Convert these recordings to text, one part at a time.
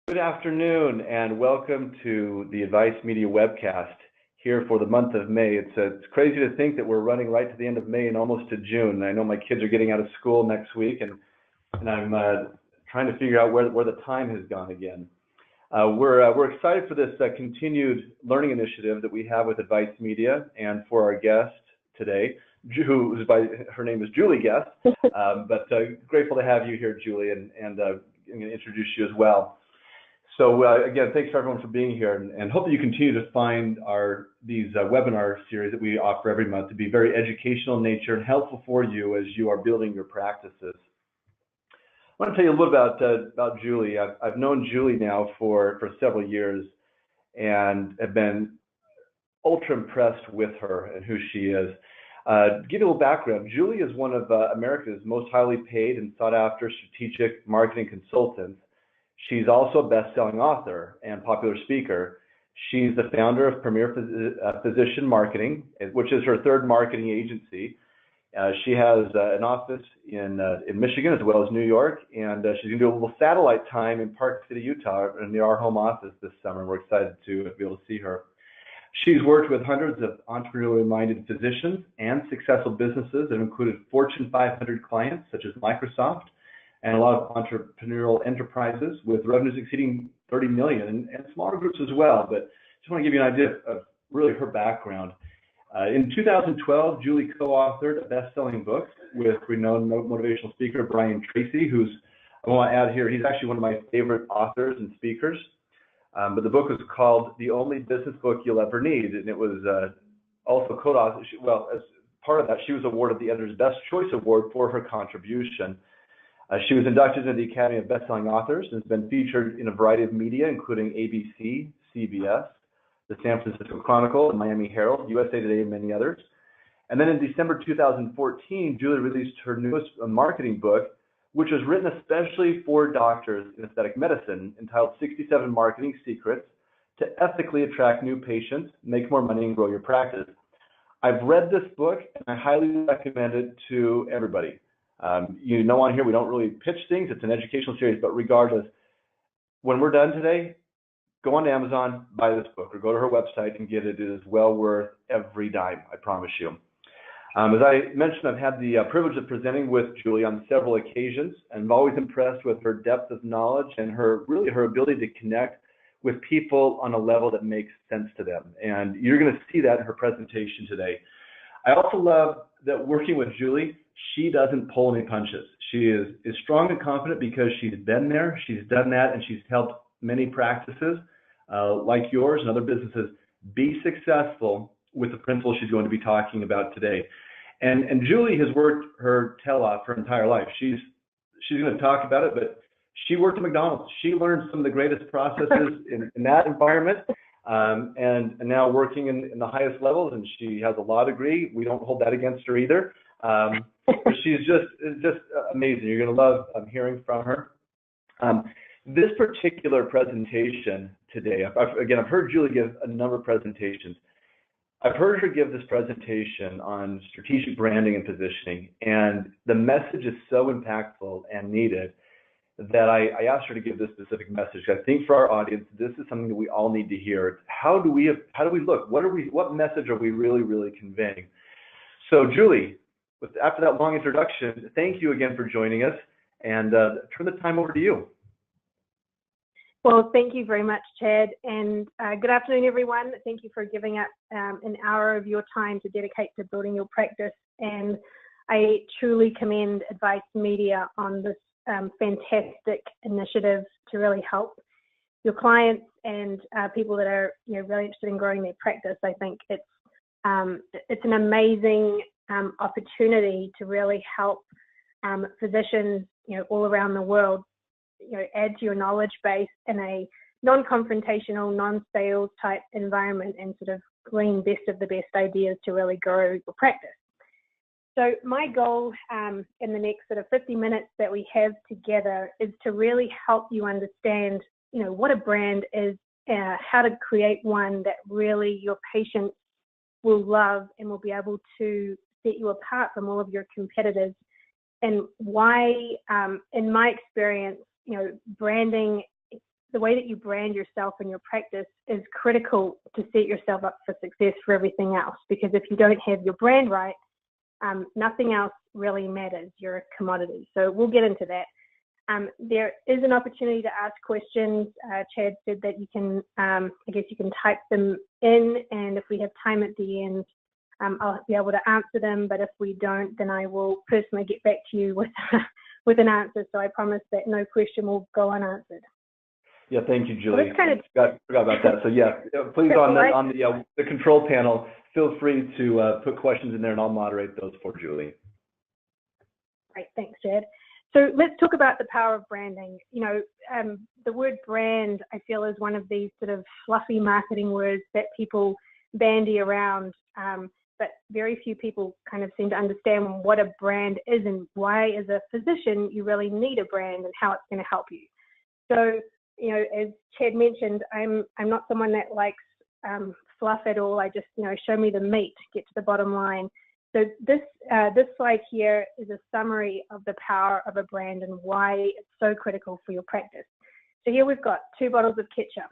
Good afternoon and welcome to the Advice Media webcast here for the month of May. It's crazy to think that we're running right to the end of May and almost to June. I know my kids are getting out of school next week and I'm trying to figure out where the time has gone again. We're excited for this continued learning initiative that we have with Advice Media and for our guest today, her name is Julie Guest, but grateful to have you here, Julie, and I'm going to introduce you as well. So again, thanks for everyone for being here, and hope that you continue to find these webinar series that we offer every month to be very educational in nature and helpful for you as you are building your practices. I want to tell you a little about Julie. I've known Julie now for several years and have been ultra impressed with her and who she is. To give you a little background, Julie is one of America's most highly paid and sought after strategic marketing consultants. She's also a best-selling author and popular speaker. She's the founder of Premier Physician Marketing, which is her third marketing agency. She has an office in Michigan as well as New York, and she's going to do a little satellite time in Park City, Utah, near our home office this summer. We're excited to be able to see her. She's worked with hundreds of entrepreneurially-minded physicians and successful businesses that included Fortune 500 clients such as Microsoft, and a lot of entrepreneurial enterprises with revenues exceeding 30 million and smaller groups as well. But just want to give you an idea of really her background. In 2012, Julie co-authored a best-selling book with renowned motivational speaker Brian Tracy, who's, I want to add here, he's actually one of my favorite authors and speakers. But the book was called The Only Business Book You'll Ever Need, and it was also co-authored. Well, as part of that, she was awarded the Editor's Best Choice Award for her contribution. She was inducted into the Academy of Best-Selling Authors and has been featured in a variety of media, including ABC, CBS, the San Francisco Chronicle, the Miami Herald, USA Today, and many others. And then in December 2014, Julie released her newest marketing book, which was written especially for doctors in aesthetic medicine, entitled 67 Marketing Secrets to Ethically Attract New Patients, Make More Money, and Grow Your Practice. I've read this book, and I highly recommend it to everybody. You know, on here, we don't really pitch things. It's an educational series, but regardless, when we're done today, go on Amazon, buy this book, or go to her website and get it. It is well worth every dime, I promise you. As I mentioned, I've had the privilege of presenting with Julie on several occasions, and I'm always impressed with her depth of knowledge and her ability to connect with people on a level that makes sense to them. And you're going to see that in her presentation today. I also love that working with Julie, she doesn't pull any punches. She is strong and confident because she's been there, she's done that, and she's helped many practices like yours and other businesses be successful with the principles she's going to be talking about today. And Julie has worked her tail off her entire life. She's going to talk about it, but she worked at McDonald's. She learned some of the greatest processes in that environment, and now working in the highest levels, and she has a law degree. We don't hold that against her either. But she's just amazing. You're going to love hearing from her. This particular presentation today, I've heard Julie give a number of presentations. I've heard her give this presentation on strategic branding and positioning, and the message is so impactful and needed that I asked her to give this specific message. I think for our audience, this is something that we all need to hear. How do we look? What message are we really conveying? So Julie, after that long introduction, thank you again for joining us, and turn the time over to you. Well, thank you very much, Chad, and good afternoon, everyone. Thank you for giving up an hour of your time to dedicate to building your practice, and I truly commend Advice Media on this fantastic initiative to really help your clients and people that are really interested in growing their practice. I think it's an amazing opportunity to really help physicians all around the world add to your knowledge base in a non-confrontational, non-sales type environment and sort of glean best of the best ideas to really grow your practice. So my goal in the next sort of 50 minutes that we have together is to really help you understand, what a brand is, how to create one that really your patients will love and will be able to set you apart from all of your competitors, and why, in my experience, branding the way that you brand yourself and your practice is critical to set yourself up for success for everything else. Because if you don't have your brand right, nothing else really matters. You're a commodity. So we'll get into that. There is an opportunity to ask questions. Chad said that you can, I guess you can type them in, and if we have time at the end, I'll be able to answer them. But if we don't, then I will personally get back to you with with an answer. So I promise that no question will go unanswered. Yeah, thank you, Julie. Well, forgot about that. So yeah, please on the control panel, feel free to put questions in there, and I'll moderate those for Julie. Great, thanks, Chad. So let's talk about the power of branding. You know, the word brand, I feel, is one of these sort of fluffy marketing words that people bandy around, but very few people kind of seem to understand what a brand is and why, as a physician, you really need a brand and how it's going to help you. So, you know, as Chad mentioned, I'm not someone that likes fluff at all. I just, you know, show me the meat, get to the bottom line. So this slide here is a summary of the power of a brand and why it's so critical for your practice. So here we've got 2 bottles of ketchup.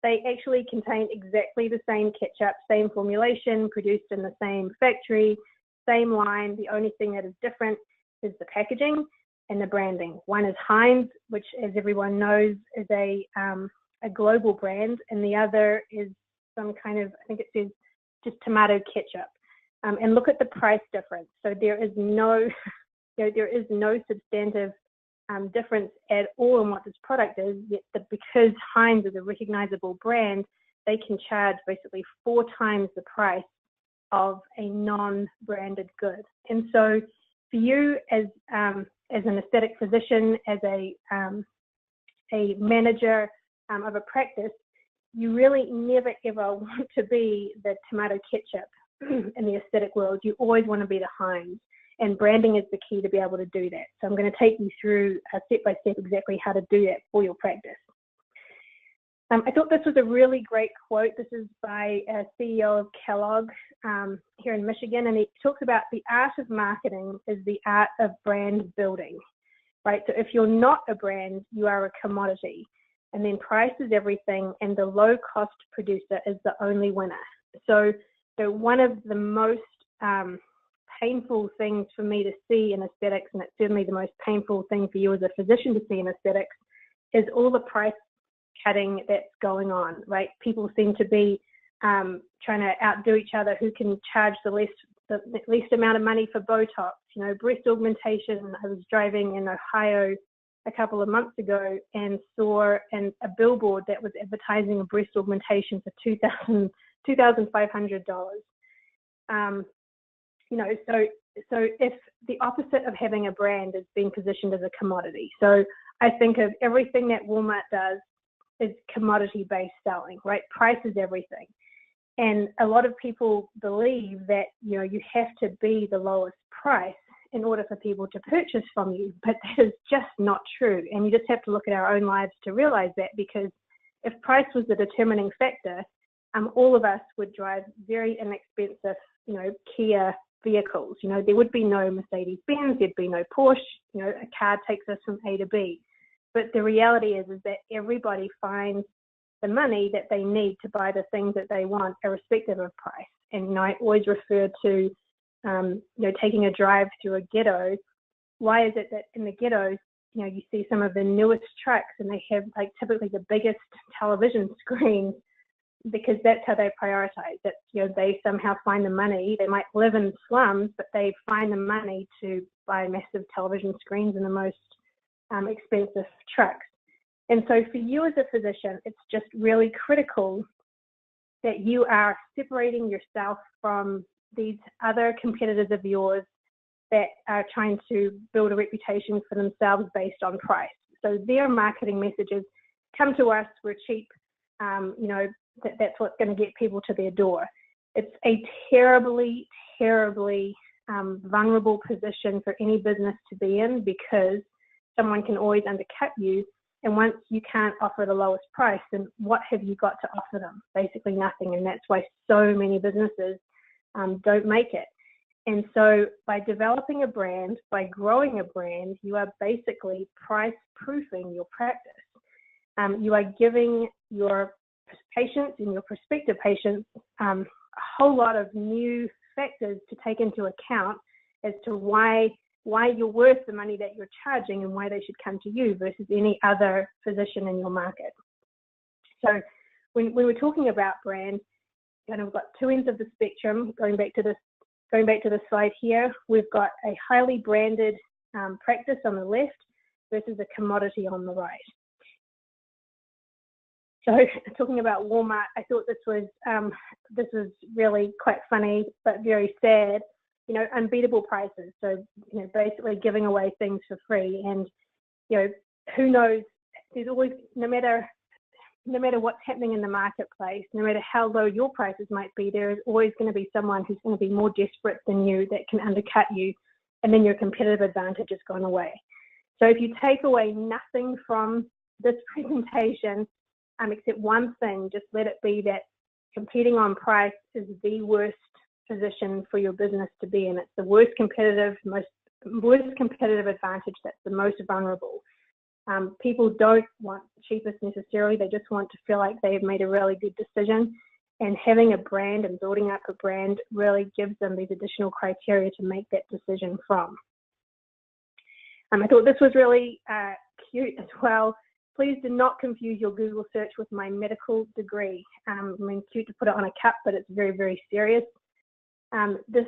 They actually contain exactly the same ketchup, same formulation, produced in the same factory, same line. The only thing that is different is the packaging and the branding. One is Heinz, which, as everyone knows, is a global brand, and the other is some kind of, I think it says just tomato ketchup. And look at the price difference. So there is no, there is no substantive difference at all in what this product is. Yet because Heinz is a recognizable brand, they can charge basically 4 times the price of a non-branded good. And so, for you as an aesthetic physician, as a manager of a practice, you really never ever want to be the tomato ketchup in the aesthetic world. You always want to be the Heinz, and branding is the key to be able to do that. So I'm going to take you through step by step exactly how to do that for your practice. I thought this was a really great quote. This is by a CEO of Kellogg here in Michigan, and he talks about the art of marketing is the art of brand building, right? So if you're not a brand, you are a commodity, and then price is everything, and the low-cost producer is the only winner. So one of the most painful things for me to see in aesthetics, and it's certainly the most painful thing for you as a physician to see in aesthetics, is all the price cutting that's going on, right? People seem to be trying to outdo each other, who can charge the least amount of money for Botox. You know, breast augmentation. I was driving in Ohio a couple of months ago and saw a billboard that was advertising a breast augmentation for $2,500. You know, so if the opposite of having a brand is being positioned as a commodity. So I think of everything that Walmart does is commodity-based selling, right? Price is everything. And a lot of people believe that, you know, you have to be the lowest price in order for people to purchase from you, but that is just not true. And you just have to look at our own lives to realize that, because if price was the determining factor, all of us would drive very inexpensive, you know, Kia vehicles. You know, there would be no Mercedes-Benz, there'd be no Porsche. You know, a car takes us from A to B. But the reality is that everybody finds the money that they need to buy the things that they want, irrespective of price. And, you know, I always refer to, you know, taking a drive through a ghetto. Why is it that in the ghettos, you know, you see some of the newest trucks and they have like typically the biggest television screens? Because that's how they prioritize. That, you know, they somehow find the money. They might live in slums, but they find the money to buy massive television screens and the most expensive trucks. And so for you as a physician, it's just really critical that you are separating yourself from these other competitors of yours that are trying to build a reputation for themselves based on price. So their marketing messages, come to us, we're cheap, you know, that's what's going to get people to their door. It's a terribly, terribly vulnerable position for any business to be in, because someone can always undercut you. And once you can't offer the lowest price, then what have you got to offer them? Basically nothing. And that's why so many businesses don't make it. And so by developing a brand, by growing a brand, you are basically price proofing your practice. You are giving your patients and your prospective patients a whole lot of new factors to take into account as to why you're worth the money that you're charging and why they should come to you versus any other physician in your market. So when we're talking about brand, kind of got two ends of the spectrum. Going back to the slide here, we've got a highly branded practice on the left versus a commodity on the right. So talking about Walmart, I thought this was really quite funny, but very sad. You know, unbeatable prices. So, you know, basically giving away things for free. And, you know, who knows, there's always, no matter what's happening in the marketplace, no matter how low your prices might be, there is always going to be someone who's going to be more desperate than you that can undercut you, and then your competitive advantage has gone away. So if you take away nothing from this presentation, except one thing, just let it be that competing on price is the worst position for your business to be in. It's the worst competitive advantage that's the most vulnerable. People don't want cheapest necessarily. They just want to feel like they've made a really good decision, and having a brand and building up a brand really gives them these additional criteria to make that decision from. I thought this was really cute as well. Please do not confuse your Google search with my medical degree. I mean, cute to put it on a cup, but it's very, very serious. This,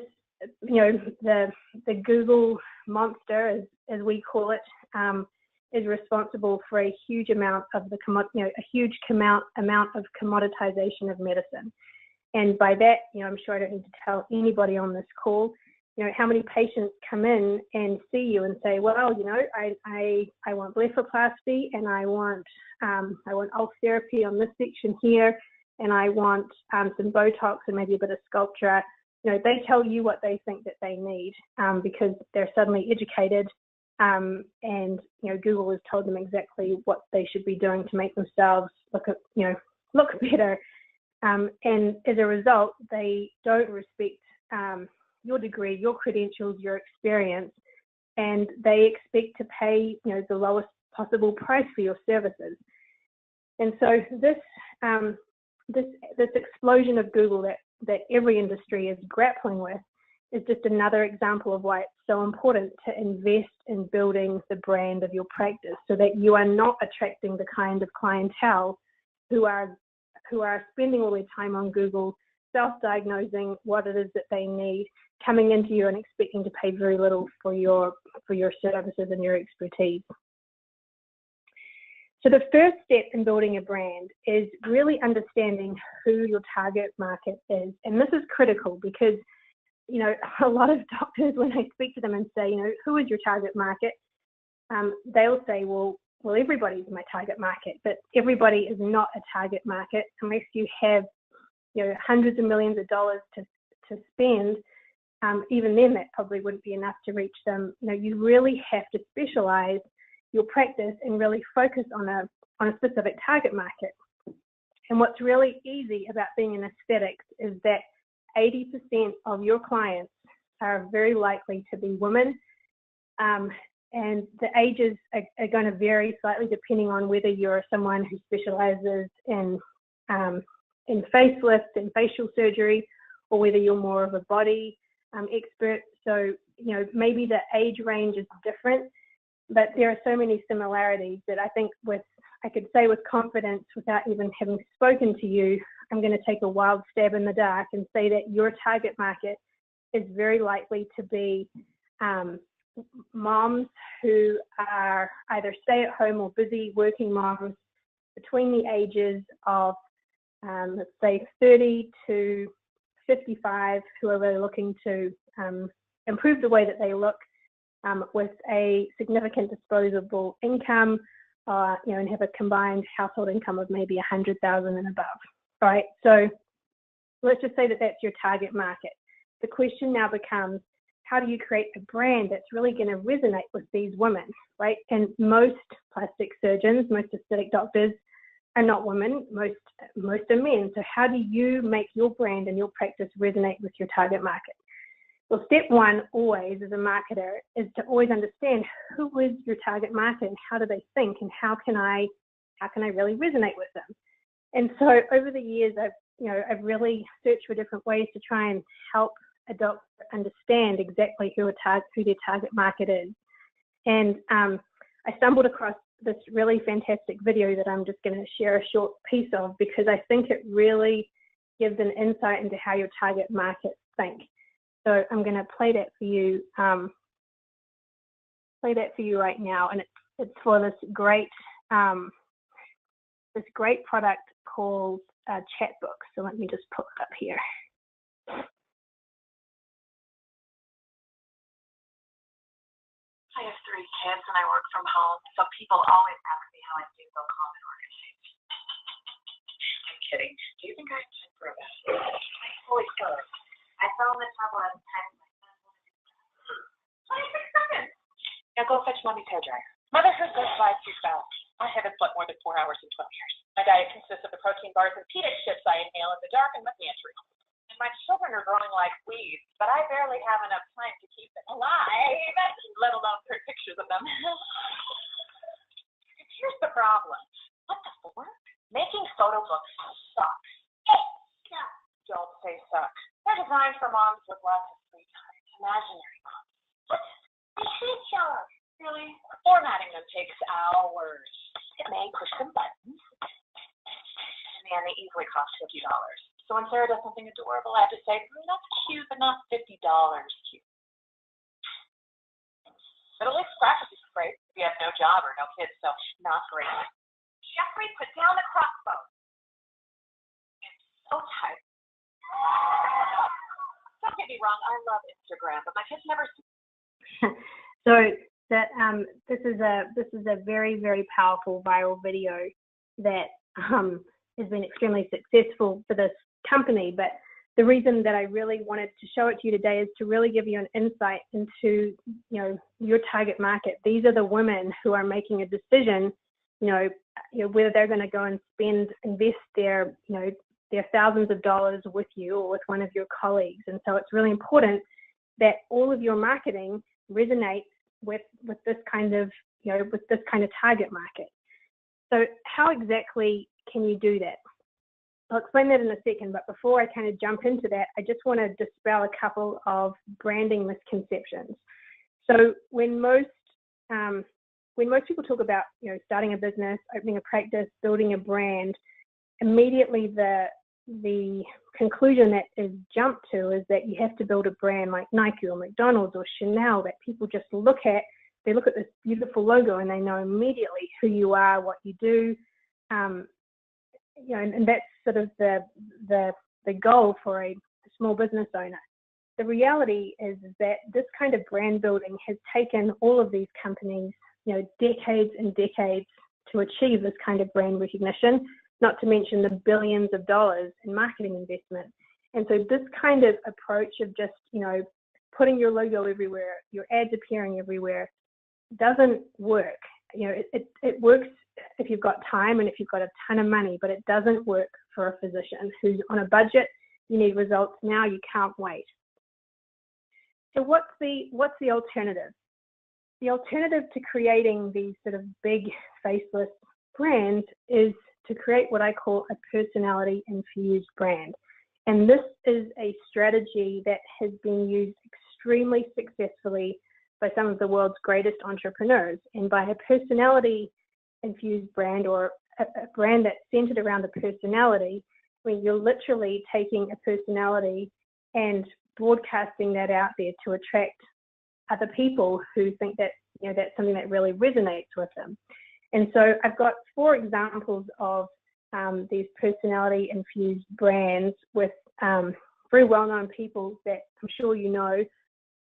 you know, the Google monster, as we call it, is responsible for a huge amount of amount of commoditization of medicine. And by that, you know, I'm sure I don't need to tell anybody on this call, you know, how many patients come in and see you and say, well, you know, I want blepharoplasty, and I want ulcer therapy on this section here, and I want some Botox and maybe a bit of sculpture. You know, they tell you what they think that they need because they're suddenly educated, and you know, Google has told them exactly what they should be doing to make themselves look better. And as a result, they don't respect your degree, your credentials, your experience, and they expect to pay, you know, the lowest possible price for your services. And so this explosion of Google that every industry is grappling with is just another example of why it's so important to invest in building the brand of your practice, so that you are not attracting the kind of clientele who are spending all their time on Google, self-diagnosing what it is that they need, coming into you and expecting to pay very little for your services and your expertise. So the first step in building a brand is really understanding who your target market is. And this is critical because, you know, a lot of doctors, when I speak to them and say, you know, who is your target market? They'll say, well, everybody's my target market, but everybody is not a target market unless you have, you know, hundreds of millions of dollars to spend. Even then, that probably wouldn't be enough to reach them. You know, you really have to specialize your practice and really focus on a specific target market. And what's really easy about being in aesthetics is that 80% of your clients are very likely to be women, and the ages are going to vary slightly depending on whether you're someone who specializes in facelifts and facial surgery, or whether you're more of a body expert. So, you know, maybe the age range is different, but there are so many similarities that I think I could say with confidence, without even having spoken to you, I'm going to take a wild stab in the dark and say that your target market is very likely to be moms who are either stay-at-home or busy working moms between the ages of, let's say, 30 to 55, who are really looking to improve the way that they look, with a significant disposable income, you know, and have a combined household income of maybe 100,000 and above, right? So let's just say that that's your target market. The question now becomes, how do you create a brand that's really going to resonate with these women, right? And most plastic surgeons, most aesthetic doctors are not women, most are men. So how do you make your brand and your practice resonate with your target market? Well, step one always as a marketer is to always understand who is your target market and how do they think, and how can I how can I really resonate with them? And so over the years, I've really searched for different ways to try and help adults understand exactly who their target market is. And I stumbled across this really fantastic video that I'm just going to share a short piece of, because I think it really gives an insight into how your target market think. So I'm going to play that for you. Right now, and it's for this great product called Chatbook. So let me just pull it up here. I have 3 kids and I work from home, so people always ask me how I stay so calm and organized. I'm kidding. Do you think I have time for a bath? I'm fully clothed. I fell in the tub last time. 26 seconds. Now go fetch mommy's hairdryer. Motherhood goes by too fast. I haven't slept more than 4 hours in 12 years. My diet consists of the protein bars and pita chips I inhale in the dark in my pantry. And my children are growing like weeds, but I barely have enough time to keep them alive, let alone print pictures of them. And here's the problem. What the fork? Making photo books sucks. Don't say suck. They're designed for moms with lots of free time. Imaginary moms. What? I hate y'all. Really? Formatting them takes hours. It may push some buttons. Man, they easily cost $50. So when Sarah does something adorable, I have to say, that's cute, but not $50 cute. But at least practice is great if you have no job or no kids, so not great. Jeffrey, put down the crossbow. It's so tight. Don't get me wrong, I love Instagram, but my kids never see. So that this is a very, very powerful viral video that has been extremely successful for this company. But the reason that I really wanted to show it to you today is to really give you an insight into, your target market. These are the women who are making a decision, whether they're going to go and invest their thousands of dollars with you or with one of your colleagues. And so it's really important that all of your marketing resonates with this kind of target market. So how exactly can you do that? I'll explain that in a second, but before I kind of jump into that, I just want to dispel a couple of branding misconceptions. So when most people talk about starting a business, opening a practice, building a brand, immediately the conclusion that is jumped to is that you have to build a brand like Nike or McDonald's or Chanel that people just look at this beautiful logo and they know immediately who you are, what you do, and that's sort of the goal for a small business owner. The reality is that this kind of brand building has taken all of these companies, decades and decades to achieve this kind of brand recognition, not to mention the billions of dollars in marketing investment. And so this kind of approach of just, putting your logo everywhere, your ads appearing everywhere, doesn't work. It works if you've got time and if you've got a ton of money, but it doesn't work for a physician who's on a budget. You need results now, you can't wait. So what's the alternative? The alternative to creating these sort of big faceless brands is to create what I call a personality infused brand. And this is a strategy that has been used extremely successfully by some of the world's greatest entrepreneurs. And by a personality infused brand, or a brand that's centered around a personality, you're literally taking a personality and broadcasting that out there to attract other people who think that that's something that really resonates with them. And so I've got 4 examples of these personality infused brands with very well-known people that I'm sure you know,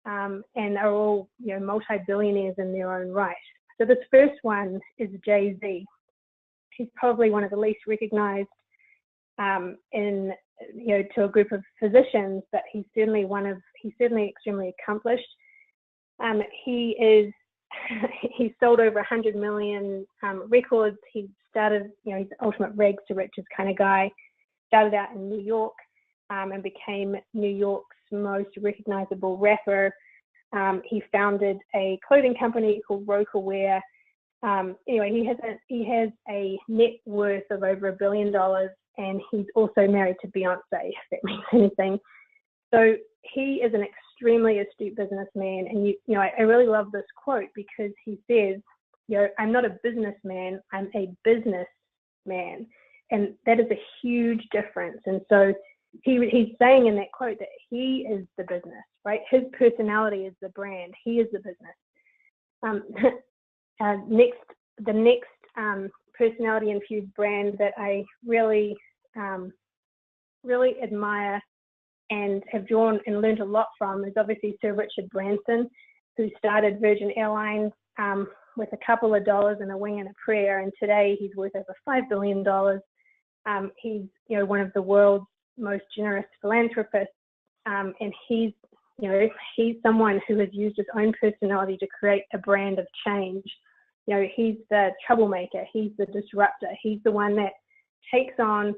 and are all multi-billionaires in their own right. So this first one is JayZ. He's probably one of the least recognized to a group of physicians, but he's certainly extremely accomplished. He's sold over 100 million records. He started, he's an ultimate rags to riches kind of guy. Started out in New York and became New York's most recognizable rapper. He founded a clothing company called Roca Wear. Anyway, he has a net worth of over $1 billion, and he's also married to Beyonce, if that means anything. So he is an extremely astute businessman, and I really love this quote because he says, I'm not a businessman, I'm a businessman, and that is a huge difference. And so he's saying in that quote that he is the business, right? His personality is the brand, he is the business. The next personality infused brand that I really admire and have drawn and learned a lot from is obviously Sir Richard Branson, who started Virgin Airlines with a couple of dollars and a wing and a prayer, and today he's worth over $5 billion. He's one of the world's most generous philanthropists, and he's someone who has used his own personality to create a brand of change. He's the troublemaker, he's the disruptor, he's the one that takes on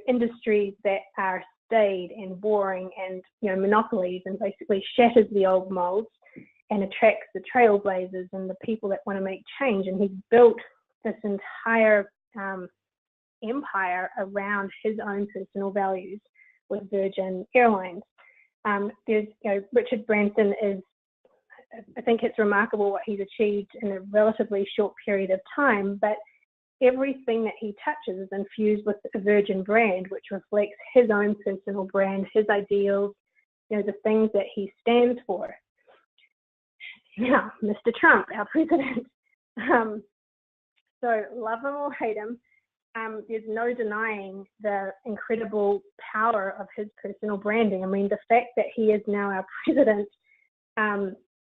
industries that are staid and boring and monopolies, and basically shatters the old molds and attracts the trailblazers and the people that want to make change. And he's built this entire empire around his own personal values with Virgin Airlines. Richard Branson is, I think it's remarkable what he's achieved in a relatively short period of time, but everything that he touches is infused with a Virgin brand, which reflects his own personal brand, his ideals, the things that he stands for. Now, Mr. Trump, our president. So love him or hate him, there's no denying the incredible power of his personal branding. I mean, the fact that he is now our president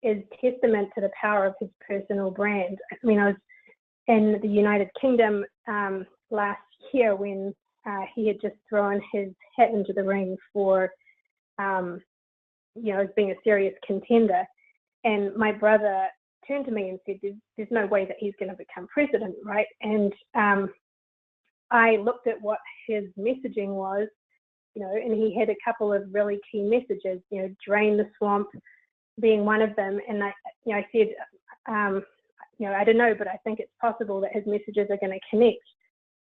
is testament to the power of his personal brand. I mean, I was in the United Kingdom last year when he had just thrown his hat into the ring for, as being a serious contender. And my brother turned to me and said, there's no way that he's going to become president, right? And I looked at what his messaging was, and he had a couple of really key messages, drain the swamp being one of them. And I said, I don't know, but I think it's possible that his messages are going to connect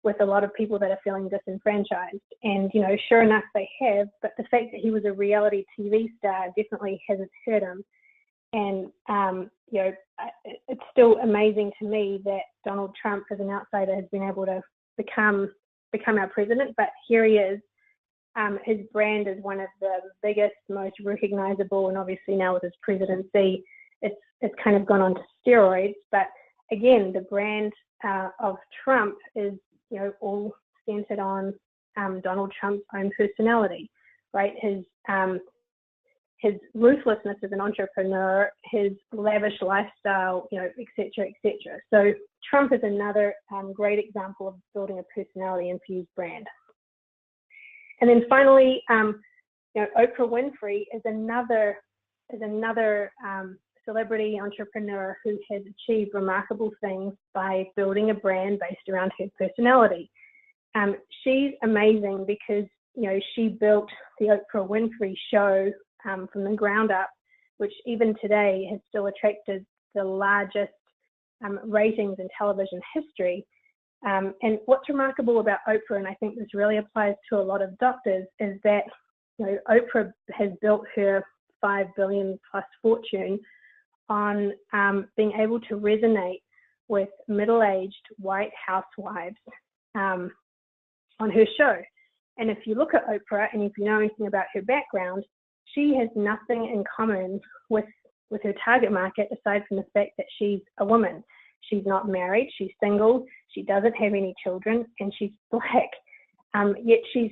with a lot of people that are feeling disenfranchised. And, sure enough, they have. But the fact that he was a reality TV star definitely hasn't hurt him. And, it's still amazing to me that Donald Trump, as an outsider, has been able to become our president. But here he is. His brand is one of the biggest, most recognizable, and obviously now with his presidency, it's kind of gone on to steroids. But again, the brand of Trump is, all centered on Donald Trump's own personality, right? His ruthlessness as an entrepreneur, his lavish lifestyle, et cetera, et cetera. So Trump is another great example of building a personality-infused brand. And then finally, Oprah Winfrey is another celebrity entrepreneur who has achieved remarkable things by building a brand based around her personality. She's amazing because, she built the Oprah Winfrey show from the ground up, which even today has still attracted the largest ratings in television history. And what's remarkable about Oprah, and I think this really applies to a lot of doctors, is that Oprah has built her $5 billion plus fortune on being able to resonate with middle-aged white housewives on her show. And if you look at Oprah, and if you know anything about her background, she has nothing in common with her target market aside from the fact that she's a woman. She's not married, she's single, she doesn't have any children, and she's Black. Yet she's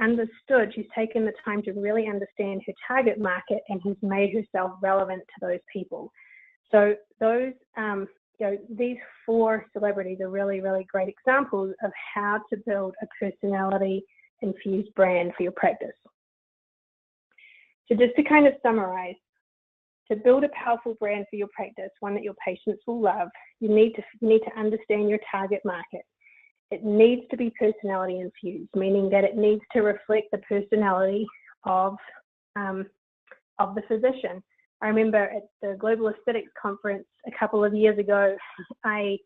understood, she's taken the time to really understand her target market and has made herself relevant to those people. So those, these four celebrities are really, really great examples of how to build a personality-infused brand for your practice. So just to kind of summarize, to build a powerful brand for your practice, one that your patients will love, you need to understand your target market. It needs to be personality infused, meaning that it needs to reflect the personality of the physician. I remember at the Global Aesthetics Conference a couple of years ago, I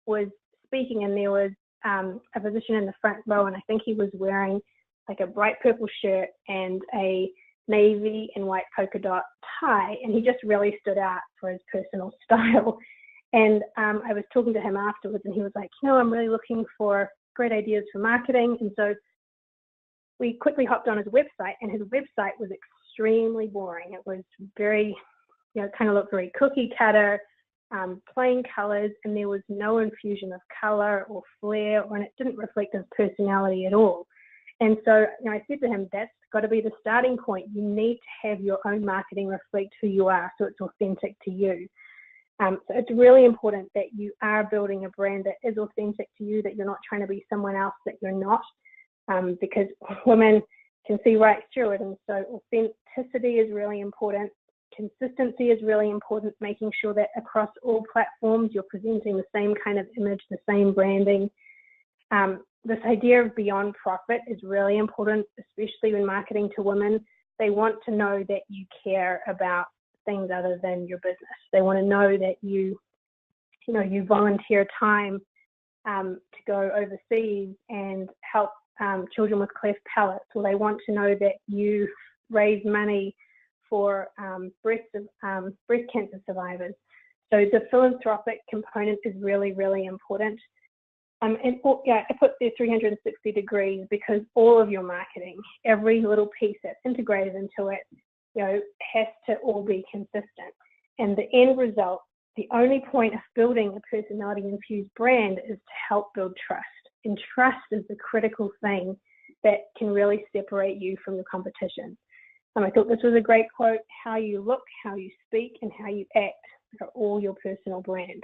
was speaking and there was a physician in the front row, and I think he was wearing like a bright purple shirt and a navy and white polka dot tie, and he just really stood out for his personal style. And I was talking to him afterwards, and he was like, I'm really looking for great ideas for marketing. And so we quickly hopped on his website, and his website was extremely boring. It was very, kind of looked very cookie cutter, plain colors, and there was no infusion of color or flair, and it didn't reflect his personality at all. And so I said to him, that's got to be the starting point. You need to have your own marketing reflect who you are, so it's authentic to you. So it's really important that you are building a brand that is authentic to you, that you're not trying to be someone else that you're not, because women can see right through it. And so authenticity is really important. Consistency is really important, making sure that across all platforms you're presenting the same kind of image, the same branding. This idea of beyond profit is really important, especially when marketing to women. They want to know that you care about things other than your business. They want to know that you volunteer time to go overseas and help children with cleft palates, or they want to know that you raise money for breast cancer survivors. So the philanthropic component is really, really important. I put there 360 degrees because all of your marketing, every little piece that's integrated into it, has to all be consistent. And the end result, the only point of building a personality-infused brand is to help build trust. And trust is the critical thing that can really separate you from the competition. I thought this was a great quote: how you look, how you speak, and how you act are all your personal brand.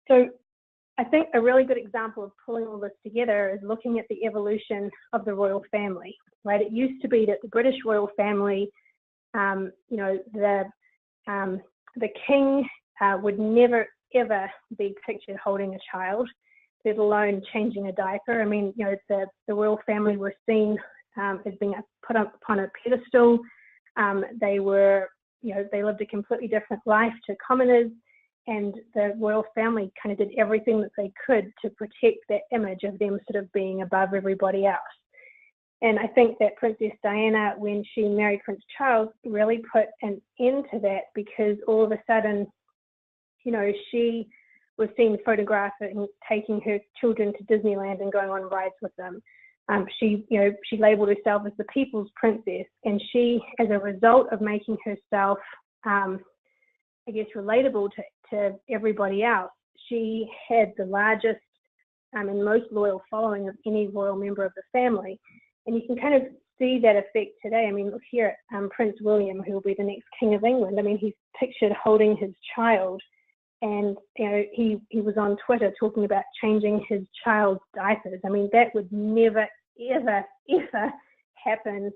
So I think a really good example of pulling all this together is looking at the evolution of the royal family, right? It used to be that the British royal family, the king would never, ever be pictured holding a child, let alone changing a diaper. I mean, the royal family were seen as being put up upon a pedestal. They were, they lived a completely different life to commoners, and the royal family kind of did everything that they could to protect that image of them sort of being above everybody else. And I think that Princess Diana, when she married Prince Charles, really put an end to that, because all of a sudden, she was seen photographing, taking her children to Disneyland and going on rides with them. She labeled herself as the people's princess, and she, as a result of making herself, relatable to everybody else, she had the largest and most loyal following of any royal member of the family. And you can kind of see that effect today. I mean, look here at Prince William, who will be the next King of England. I mean, he's pictured holding his child, and he was on Twitter talking about changing his child's diapers. I mean, that would never, ever, ever happen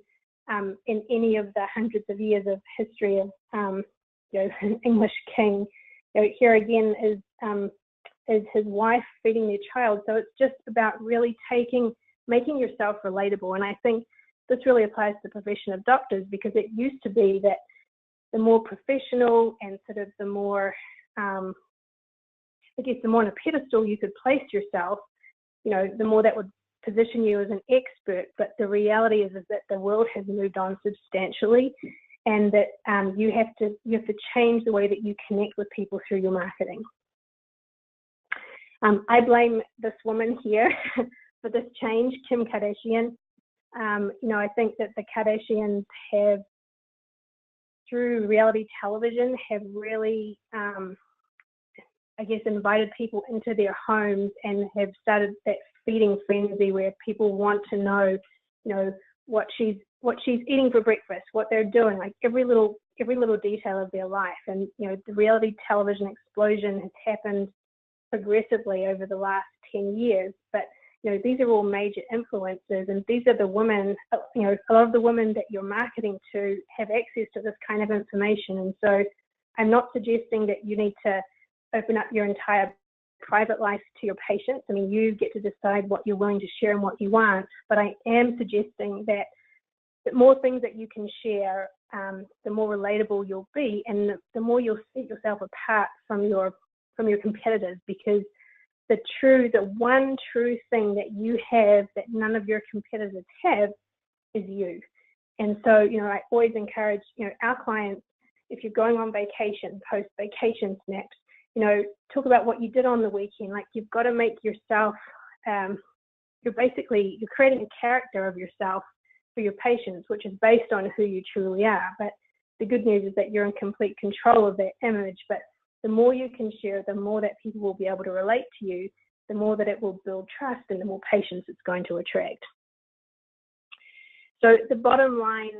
in any of the hundreds of years of history of an English king. Here again is his wife feeding their child. So it's just about really making yourself relatable. And I think this really applies to the profession of doctors, because it used to be that the more professional and sort of the more, the more on a pedestal you could place yourself, the more that would position you as an expert. But the reality is that the world has moved on substantially, and that you have to change the way that you connect with people through your marketing. I blame this woman here for this change, Kim Kardashian. I think that the Kardashians have, through reality television, have really, invited people into their homes and have started that feeding frenzy where people want to know, what she's eating for breakfast, what they're doing, like every little detail of their life. And the reality television explosion has happened progressively over the last 10 years. But these are all major influencers, and these are the women. A lot of the women that you're marketing to have access to this kind of information. And so, I'm not suggesting that you need to open up your entire private life to your patients. I mean, you get to decide what you're willing to share and what you want. But I am suggesting that the more things that you can share, the more relatable you'll be, and the more you'll set yourself apart from your competitors, because the one true thing that you have that none of your competitors have is you. And so, I always encourage, our clients, if you're going on vacation, post vacation snaps, talk about what you did on the weekend. Like, you've got to make yourself, you're creating a character of yourself for your patients, which is based on who you truly are. But the good news is that you're in complete control of that image. But the more you can share, the more that people will be able to relate to you, the more that it will build trust, and the more patients it's going to attract. So the bottom line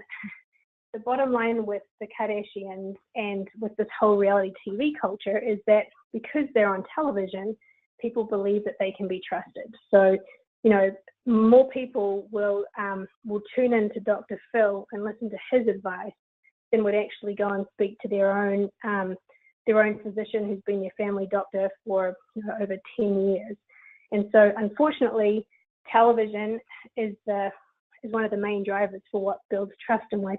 with the Kardashians and with this whole reality TV culture is that because they're on television, people believe that they can be trusted. So, more people will tune into Dr. Phil and listen to his advice than would actually go and speak to their own physician who's been their family doctor for over 10 years. And so, unfortunately, television is one of the main drivers for what builds trust and why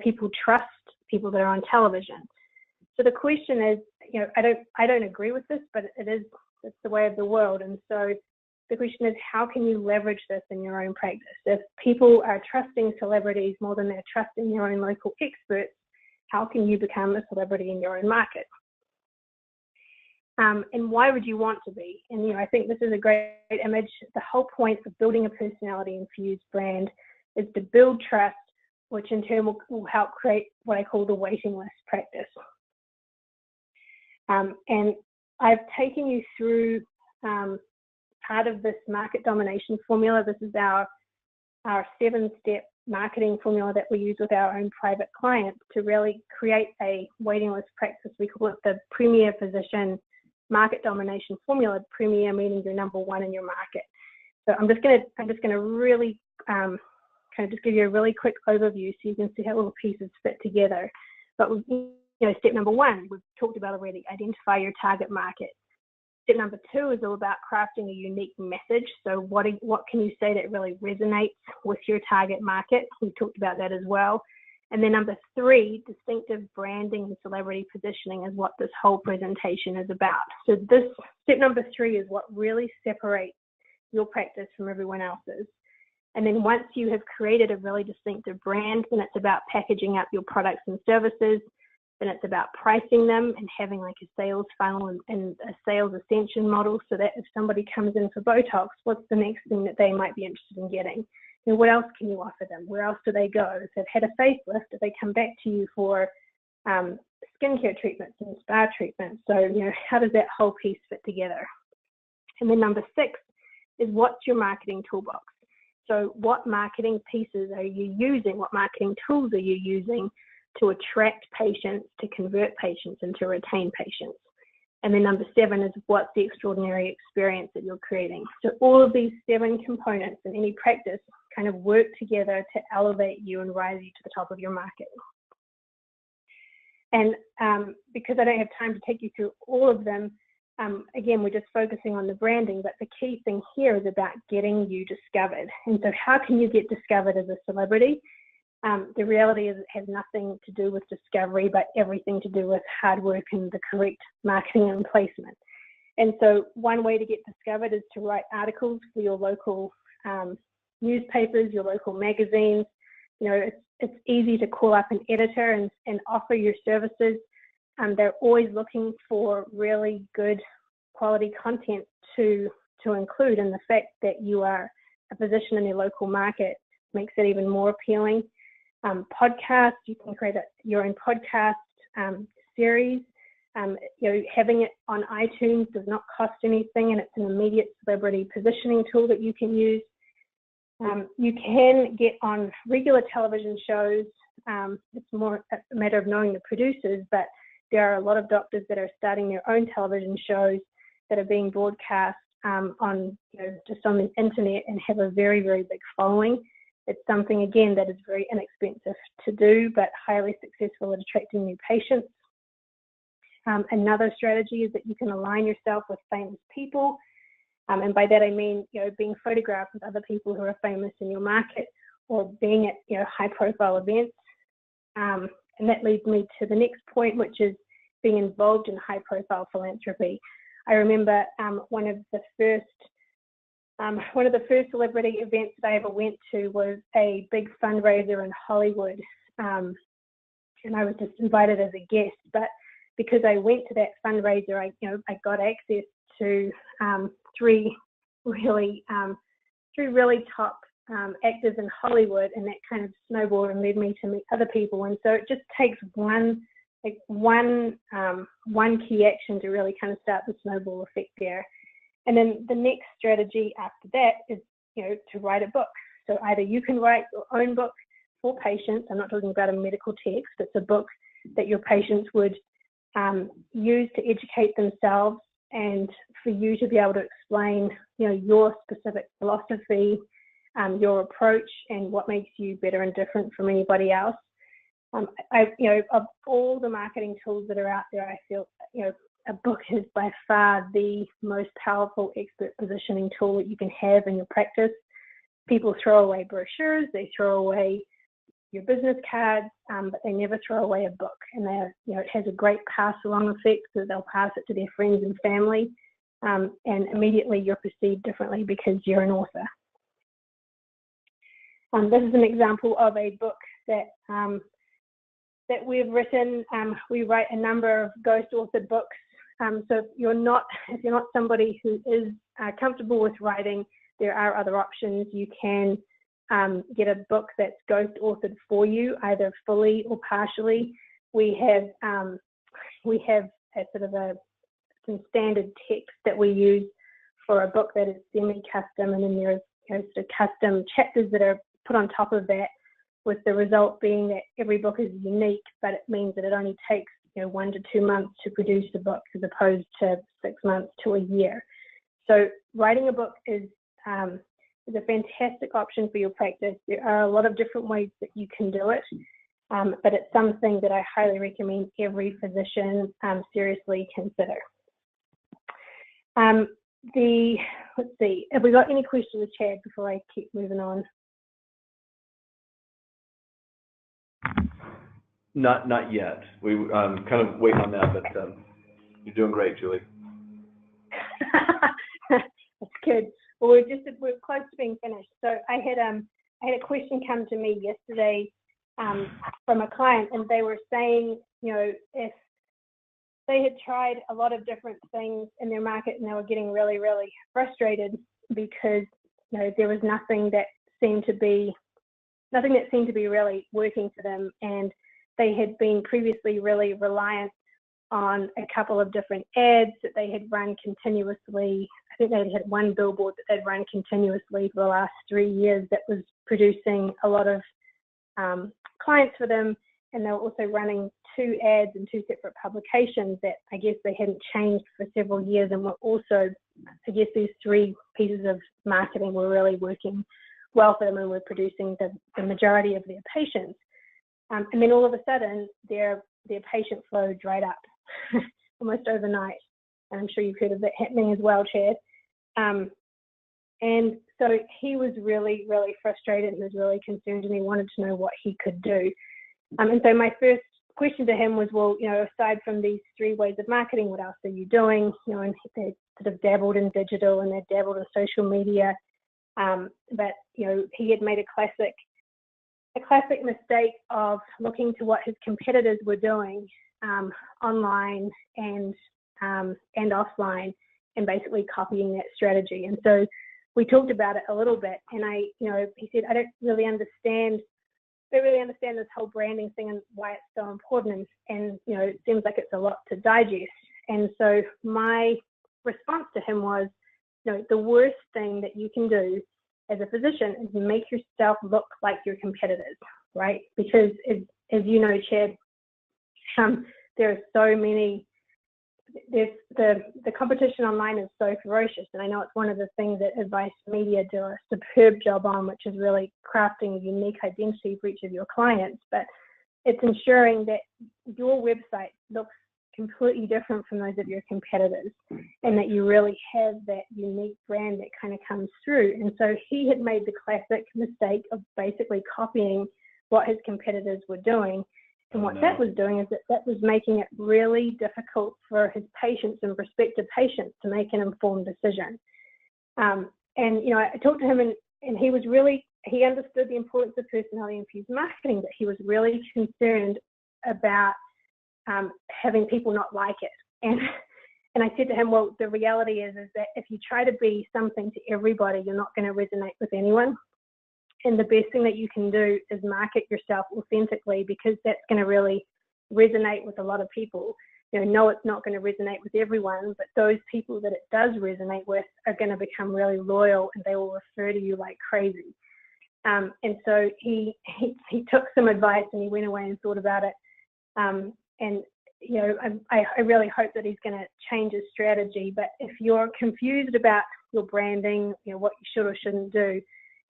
people trust people that are on television. So the question is, I don't agree with this, but it's the way of the world. And so the question is, how can you leverage this in your own practice? If people are trusting celebrities more than they're trusting their own local experts, how can you become a celebrity in your own market? And why would you want to be? And, I think this is a great image. The whole point of building a personality-infused brand is to build trust, which in turn will help create what I call the waiting list practice. And I've taken you through part of this market domination formula. This is our 7-step marketing formula that we use with our own private clients to really create a waiting list practice. We call it the Premier Physician Market Domination Formula. Premier meaning you're number one in your market. So I'm just gonna really kind of just give you a really quick overview so you can see how all the pieces fit together. But step number 1, we've talked about already: identify your target market. Step number 2 is all about crafting a unique message. So what can you say that really resonates with your target market? We've talked about that as well. And then number 3, distinctive branding and celebrity positioning is what this whole presentation is about. So this step number 3 is what really separates your practice from everyone else's. And then once you have created a really distinctive brand, then it's about packaging up your products and services. Then it's about pricing them and having like a sales funnel and a sales ascension model, so that if somebody comes in for Botox, what's the next thing that they might be interested in getting? What else can you offer them? Where else do they go? If they've had a facelift, do they come back to you for skincare treatments and spa treatments? So, how does that whole piece fit together? And then number 6 is, what's your marketing toolbox? So what marketing pieces are you using? What marketing tools are you using to attract patients, to convert patients, and to retain patients? And then number 7 is, what's the extraordinary experience that you're creating? So all of these 7 components in any practice kind of work together to elevate you and rise you to the top of your market. And because I don't have time to take you through all of them, again, we're just focusing on the branding, but the key thing here is about getting you discovered. And so how can you get discovered as a celebrity? The reality is it has nothing to do with discovery, but everything to do with hard work and the correct marketing and placement. And so one way to get discovered is to write articles for your local newspapers, your local magazines. It's easy to call up an editor and offer your services. They're always looking for really good quality content to include, and the fact that you are a physician in your local market makes it even more appealing. Podcasts, you can create your own podcast series. Having it on iTunes does not cost anything, and it's an immediate celebrity positioning tool that you can use. You can get on regular television shows. It's more a matter of knowing the producers, but there are a lot of doctors that are starting their own television shows that are being broadcast on just on the internet and have a very, very big following. It's something, again, that is very inexpensive to do, but highly successful at attracting new patients. Another strategy is that you can align yourself with famous people. And by that I mean, being photographed with other people who are famous in your market, or being at, high profile events. And that leads me to the next point, which is being involved in high profile philanthropy. I remember one of the first celebrity events that I ever went to was a big fundraiser in Hollywood. And I was just invited as a guest, but because I went to that fundraiser, I got access to three really top actors in Hollywood, and that kind of snowballed and led me to meet other people. And so it just takes one key action to really kind of start the snowball effect there. And then the next strategy after that is, to write a book. So either you can write your own book for patients. I'm not talking about a medical text. It's a book that your patients would use to educate themselves, and for you to be able to explain, your specific philosophy, your approach, and what makes you better and different from anybody else. Of all the marketing tools that are out there, I feel, a book is by far the most powerful expert positioning tool that you can have in your practice. People throw away brochures, they throw away your business cards, but they never throw away a book. And it has a great pass along effect, so they'll pass it to their friends and family, and immediately you're perceived differently because you're an author. This is an example of a book that we've written. We write a number of ghost authored books. So if you're not somebody who is comfortable with writing, there are other options. You can get a book that's ghost authored for you, either fully or partially. We have a sort of some standard text that we use for a book that is semi-custom, and then there's sort of custom chapters that are put on top of that, with the result being that every book is unique, but it means that it only takes 1 to 2 months to produce a book as opposed to 6 months to a year. So writing a book is a fantastic option for your practice. There are a lot of different ways that you can do it, but it's something that I highly recommend every physician seriously consider. Let's see, have we got any questions, Chad, before I keep moving on? Not yet. We kind of waiting on that, but you're doing great, Julie. That's good. Well, we're close to being finished. So I had a question come to me yesterday from a client, and they were saying, if they had tried a lot of different things in their market and they were getting really, really frustrated because there was nothing that seemed to be really working for them, and they had been previously really reliant on a couple of different ads that they had run continuously. I think they had one billboard that they'd run continuously for the last 3 years that was producing a lot of clients for them, and they were also running 2 ads in 2 separate publications that I guess they hadn't changed for several years, and were also, I guess these 3 pieces of marketing were really working well for them and were producing the majority of their patients. And then all of a sudden, their patient flow dried up almost overnight. And I'm sure you've heard of that happening as well, Chad. And so he was really, really frustrated. He was really concerned, and he wanted to know what he could do. And so my first question to him was, well, aside from these 3 ways of marketing, what else are you doing? And they sort of dabbled in digital and they dabbled in social media. But he had made a classic mistake of looking to what his competitors were doing online and offline, and basically copying that strategy. And so we talked about it a little bit, and he said, I don't really understand this whole branding thing and why it's so important, and it seems like it's a lot to digest. And so my response to him was, the worst thing that you can do as a physician is make yourself look like your competitors, right? Because as you know, Chad, there are so many, the competition online is so ferocious, and I know it's one of the things that Advice Media do a superb job on, which is really crafting a unique identity for each of your clients. But it's ensuring that your website looks completely different from those of your competitors, and that you really have that unique brand that kind of comes through. And so he had made the classic mistake of basically copying what his competitors were doing. And what that was doing is that was making it really difficult for his patients and prospective patients to make an informed decision. And, you know, I talked to him, and he understood the importance of personality-infused marketing, but he was really concerned about having people not like it. And I said to him, well, the reality is that if you try to be something to everybody, you're not going to resonate with anyone. And the best thing that you can do is market yourself authentically, because that's going to really resonate with a lot of people. You know, no, it's not going to resonate with everyone, but those people that it does resonate with are going to become really loyal, and they will refer to you like crazy. And so he took some advice, and he went away and thought about it. And, you know, I really hope that he's going to change his strategy. But if you're confused about your branding, you know, what you should or shouldn't do,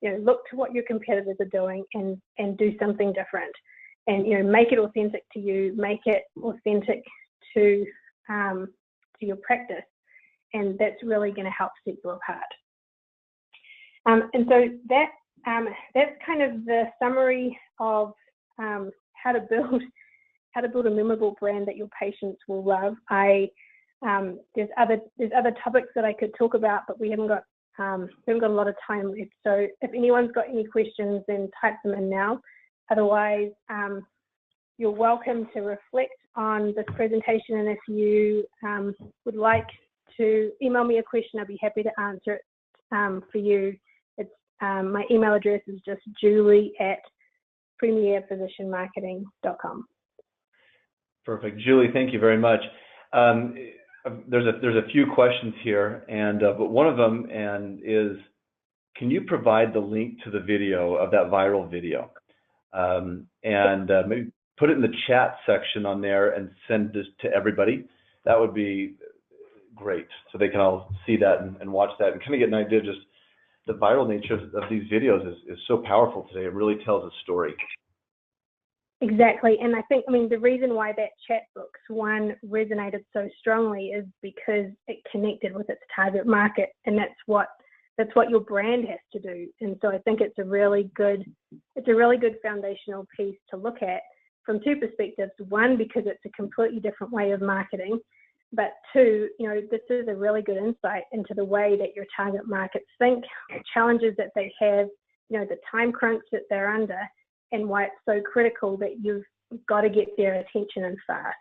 you know, look to what your competitors are doing and do something different. And, you know, make it authentic to you, make it authentic to your practice. And that's really going to help set you apart. And so that's kind of the summary of how to build a memorable brand that your patients will love. There's other topics that I could talk about, but we haven't got a lot of time left. So if anyone's got any questions, then type them in now. Otherwise, you're welcome to reflect on this presentation, and if you would like to email me a question, I'd be happy to answer it for you. It's my email address is just julie@premierphysicianmarketing.com. Perfect. Julie, thank you very much. There's a few questions here, and but one of them is, can you provide the link to the video of that viral video, and maybe put it in the chat section on there and send this to everybody? That would be great, so they can all see that and watch that and kind of get an idea. Just the viral nature of these videos is so powerful today. It really tells a story. Exactly, and I mean, the reason why that chat box one resonated so strongly is because it connected with its target market, and that's what your brand has to do. And so I think it's a really good foundational piece to look at from two perspectives. One, because it's a completely different way of marketing, but two, you know, this is a really good insight into the way that your target markets think, the challenges that they have, you know, the time crunch that they're under, and why it's so critical that you've got to get their attention and fast.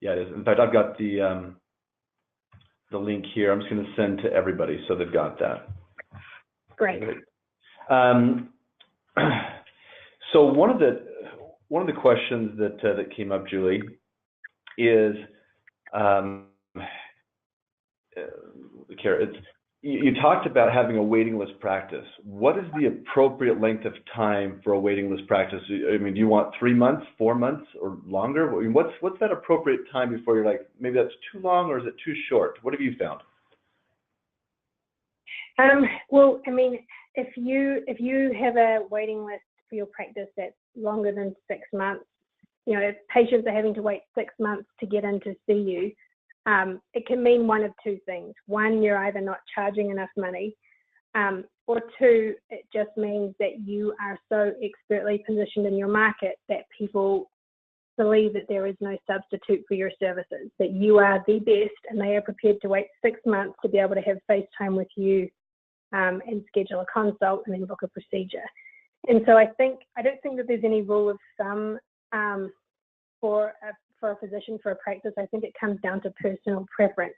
Yeah, it is. In fact, I've got the link here. I'm just going to send to everybody so they've got that. Great. So one of the questions that came up, Julie, is you talked about having a waiting list practice. What is the appropriate length of time for a waiting list practice? I mean, do you want 3 months, 4 months, or longer? I mean, what's that appropriate time before you're like, maybe that's too long, or is it too short? What have you found? Well, I mean, if you have a waiting list for your practice that's longer than 6 months, you know, if patients are having to wait 6 months to get in to see you, it can mean one of two things. One, you're either not charging enough money, or two, it just means that you are so expertly positioned in your market that people believe that there is no substitute for your services, that you are the best, and they are prepared to wait 6 months to be able to have FaceTime with you and schedule a consult and then book a procedure. And so I don't think that there's any rule of thumb for a physician, for a practice. I think it comes down to personal preference.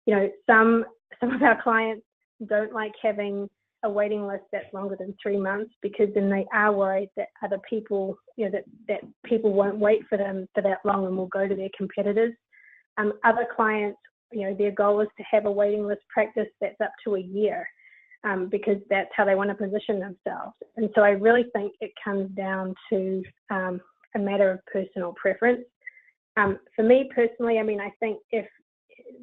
You know, some of our clients don't like having a waiting list that's longer than 3 months, because then they are worried that other people, you know, that people won't wait for them for that long and will go to their competitors. Other clients, you know, their goal is to have a waiting list practice that's up to a year, because that's how they want to position themselves. And so I really think it comes down to a matter of personal preference. For me personally, I mean, I think if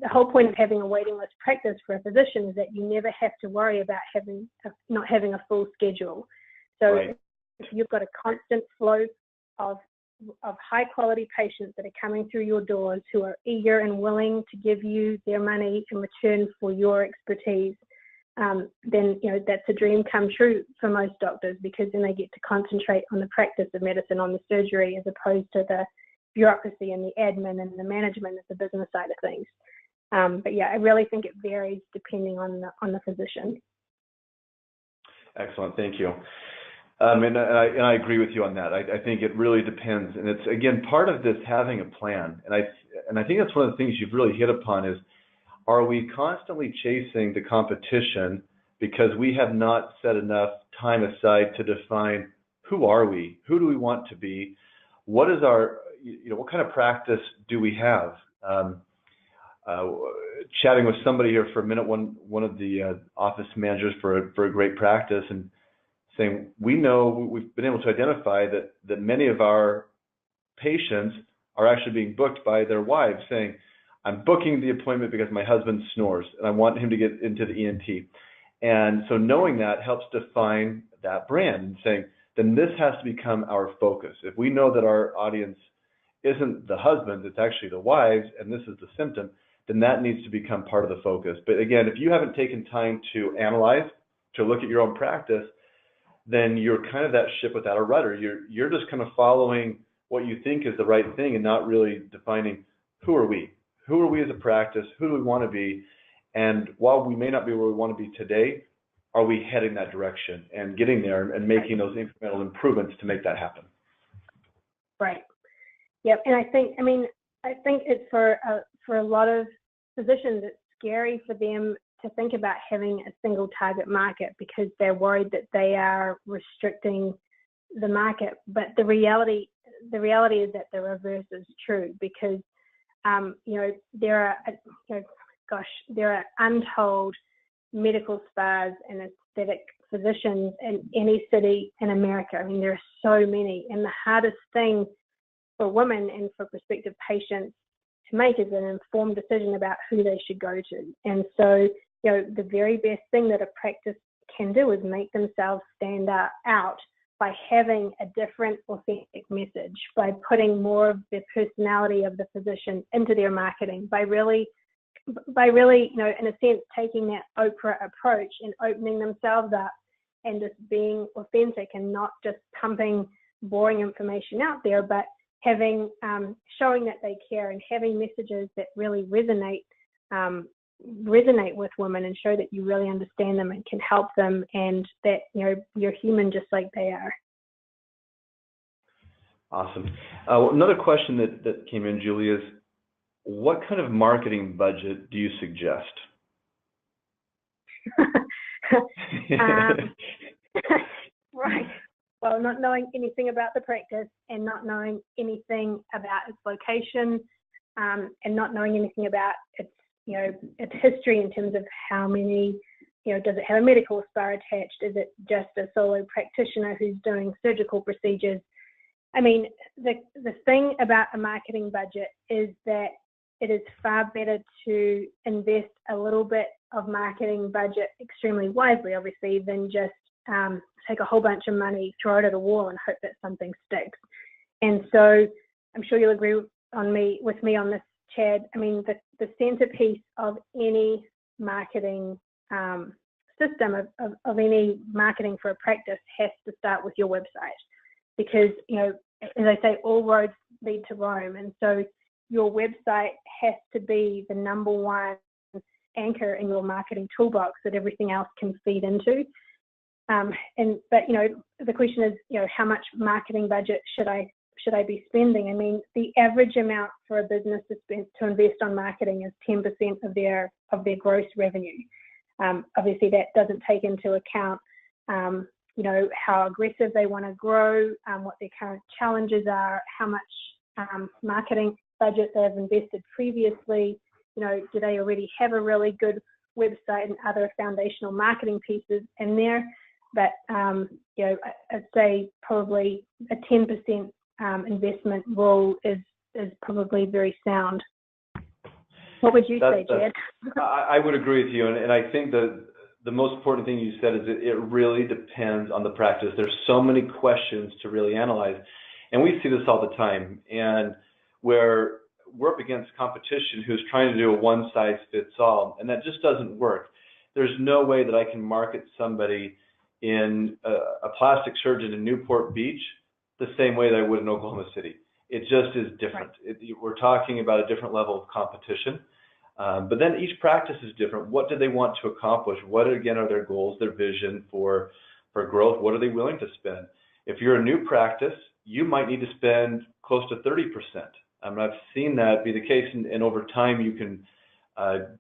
the whole point of having a waiting list practice for a physician is that you never have to worry about not having a full schedule. So right. If you've got a constant flow of of high quality patients that are coming through your doors who are eager and willing to give you their money in return for your expertise, then that's a dream come true for most doctors, because then they get to concentrate on the practice of medicine, on the surgery, as opposed to the bureaucracy and the admin and the management of the business side of things. But yeah, I really think it varies depending on the physician. Excellent, thank you. And I agree with you on that. I think it really depends, and it's again part of this having a plan. And I think that's one of the things you've really hit upon is, are we constantly chasing the competition because we have not set enough time aside to define who are we, who do we want to be, what is our, what kind of practice do we have? Chatting with somebody here for a minute, one of the office managers for a great practice, and saying, we know we've been able to identify that many of our patients are actually being booked by their wives, saying, I'm booking the appointment because my husband snores and I want him to get into the ENT. And so knowing that helps define that brand and saying, then this has to become our focus. If we know that our audience isn't the husbands, it's actually the wives, and this is the symptom, then that needs to become part of the focus. But again, if you haven't taken time to analyze, to look at your own practice, then you're kind of that ship without a rudder. You're just kind of following what you think is the right thing and not really defining who are we? Who are we as a practice? Who do we want to be? And while we may not be where we want to be today, are we heading that direction and getting there and making those incremental improvements to make that happen? Right. Yep. And I think it's for a lot of physicians, it's scary for them to think about having a single target market because they're worried that they are restricting the market. But the reality is that the reverse is true, because there are untold medical spas and aesthetic physicians in any city in America. I mean, there are so many, and the hardest thing for women and for prospective patients to make is an informed decision about who they should go to. And so, the very best thing that a practice can do is make themselves stand out by having a different, authentic message, by putting more of the personality of the physician into their marketing, by really, in a sense, taking that Oprah approach and opening themselves up and just being authentic and not just pumping boring information out there, but having, showing that they care and having messages that really resonate with women and show that you really understand them and can help them, and that you're human just like they are. Awesome. Another question that came in, Julie, is what kind of marketing budget do you suggest? Right. Well, not knowing anything about the practice and not knowing anything about its location, and not knowing anything about its history in terms of how many, does it have a medical spa attached? Is it just a solo practitioner who's doing surgical procedures? I mean, the thing about a marketing budget is that it is far better to invest a little bit of marketing budget extremely wisely, obviously, than just take a whole bunch of money, throw it at a wall and hope that something sticks. And so I'm sure you'll agree with me on this, Chad. I mean, the centerpiece of any marketing system, of any marketing for a practice, has to start with your website, because, as I say, all roads lead to Rome. And so your website has to be the number one anchor in your marketing toolbox that everything else can feed into. But the question is, how much marketing budget should I be spending? I mean, the average amount for a business to invest on marketing is 10% of their gross revenue. Obviously, that doesn't take into account, how aggressive they want to grow, what their current challenges are, how much marketing budget they've invested previously. Do they already have a really good website and other foundational marketing pieces in there? But I'd say probably a 10% investment rule is probably very sound. What would you say, Jed? I would agree with you, and I think that the most important thing you said is it really depends on the practice. There's so many questions to really analyze, And we see this all the time, and where we're up against competition who's trying to do a one-size-fits-all, and that just doesn't work. There's no way that I can market somebody in a plastic surgeon in Newport Beach the same way that I would in Oklahoma City. It just is different. We're talking about a different level of competition. But then each practice is different. What do they want to accomplish? What, again, are their goals, their vision for growth? What are they willing to spend? If you're a new practice, you might need to spend close to 30%. I've seen that be the case, and over time you can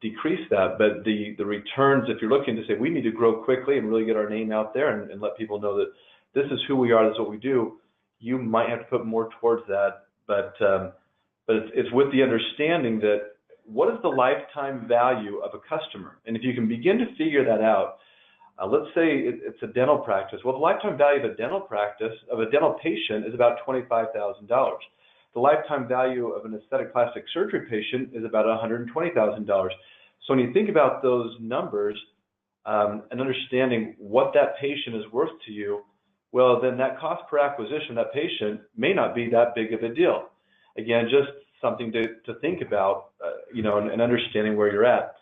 decrease that. But the returns, if you're looking to say, we need to grow quickly and really get our name out there and let people know that this is who we are, this is what we do, you might have to put more towards that. But it's with the understanding that what is the lifetime value of a customer? And if you can begin to figure that out, let's say it's a dental practice. Well, the lifetime value of a dental practice, of a dental patient, is about $25,000. The lifetime value of an aesthetic plastic surgery patient is about $120,000. So when you think about those numbers and understanding what that patient is worth to you, well, then that cost per acquisition, that patient may not be that big of a deal. Again, just something to think about, and understanding where you're at.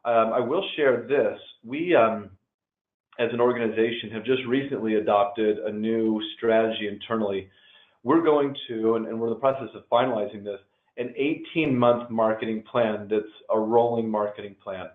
I will share this. We, as an organization, have just recently adopted a new strategy internally. We're going to, and we're in the process of finalizing this, an 18-month marketing plan that's a rolling marketing plan,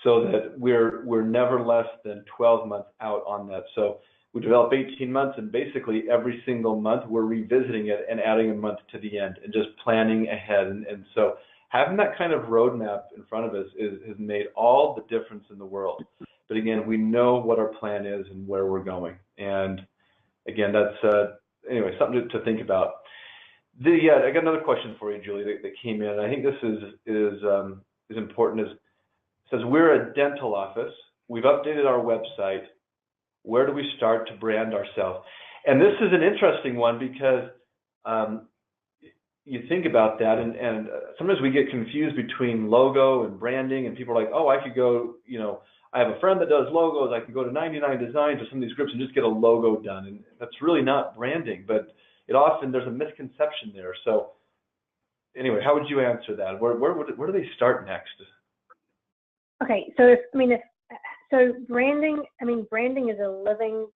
so that we're never less than 12 months out on that. So we develop 18 months, and basically every single month we're revisiting it and adding a month to the end and just planning ahead. And so having that kind of roadmap in front of us has made all the difference in the world. But again, we know what our plan is and where we're going. And again, that's anyway, something to think about. I got another question for you, Julie, that came in. I think this is important. It says, we're a dental office. We've updated our website. Where do we start to brand ourselves? And this is an interesting one because you think about that, and sometimes we get confused between logo and branding, and people are like, oh, I could go, I have a friend that does logos. I can go to 99 Designs or some of these groups and just get a logo done. And that's really not branding, but there's a misconception there. So anyway, how would you answer that? Where do they start next? Okay, so so branding is a living,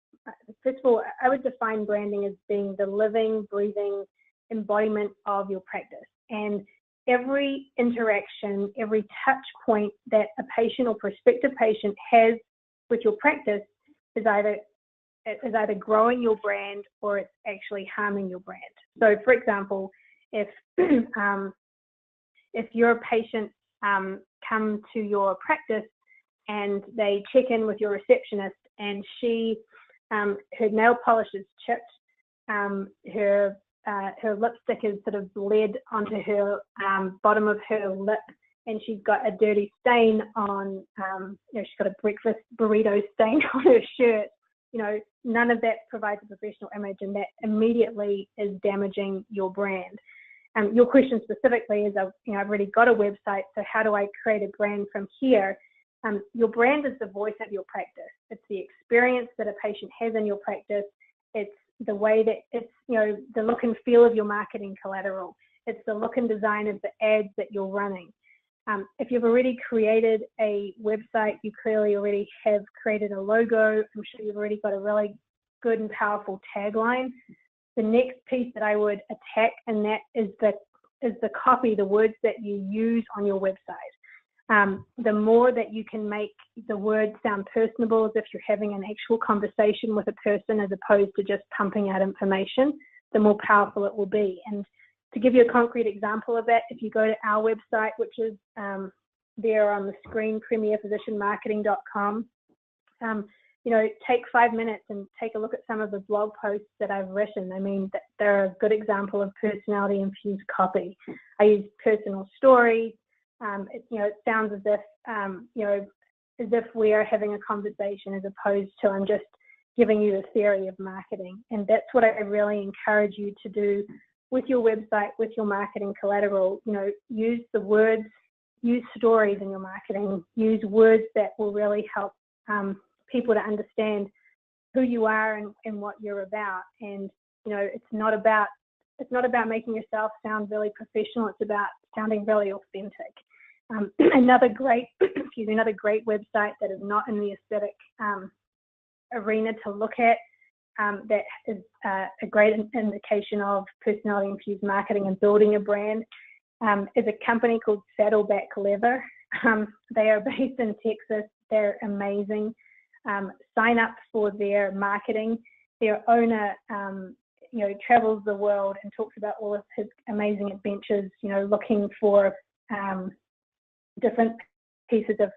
first of all, I would define branding as being the living, breathing embodiment of your practice. And every interaction, every touch point that a patient or prospective patient has with your practice is either growing your brand or it's actually harming your brand. So for example, if your patient come to your practice and they check in with your receptionist and her nail polish is chipped, her lipstick is sort of bled onto her bottom of her lip, and she's got a dirty stain on, she's got a breakfast burrito stain on her shirt. None of that provides a professional image, and that immediately is damaging your brand. Your question specifically is, I've already got a website, so how do I create a brand from here? Your brand is the voice of your practice. It's the experience that a patient has in your practice. It's the way that it's, the look and feel of your marketing collateral. It's the look and design of the ads that you're running. If you've already created a website, you clearly already have created a logo. I'm sure you've already got a really good and powerful tagline. The next piece that I would attack, and that is the copy, the words that you use on your website. The more that you can make the words sound personable, as if you're having an actual conversation with a person as opposed to just pumping out information, the more powerful it will be. And to give you a concrete example of that, if you go to our website, which is there on the screen, premierphysicianmarketing.com, take 5 minutes and take a look at some of the blog posts that I've written. They're a good example of personality-infused copy. I use personal stories. It sounds as if we are having a conversation, as opposed to I'm just giving you the theory of marketing. And that's what I really encourage you to do with your website, with your marketing collateral. Use the words, use stories in your marketing, use words that will really help people to understand who you are and what you're about. And it's not about making yourself sound really professional. It's about sounding really authentic. Another great website that is not in the aesthetic arena to look at, that is a great indication of personality infused marketing and building a brand, is a company called Saddleback Leather. They are based in Texas. They're amazing. Sign up for their marketing. Their owner, travels the world and talks about all of his amazing adventures, looking for different pieces of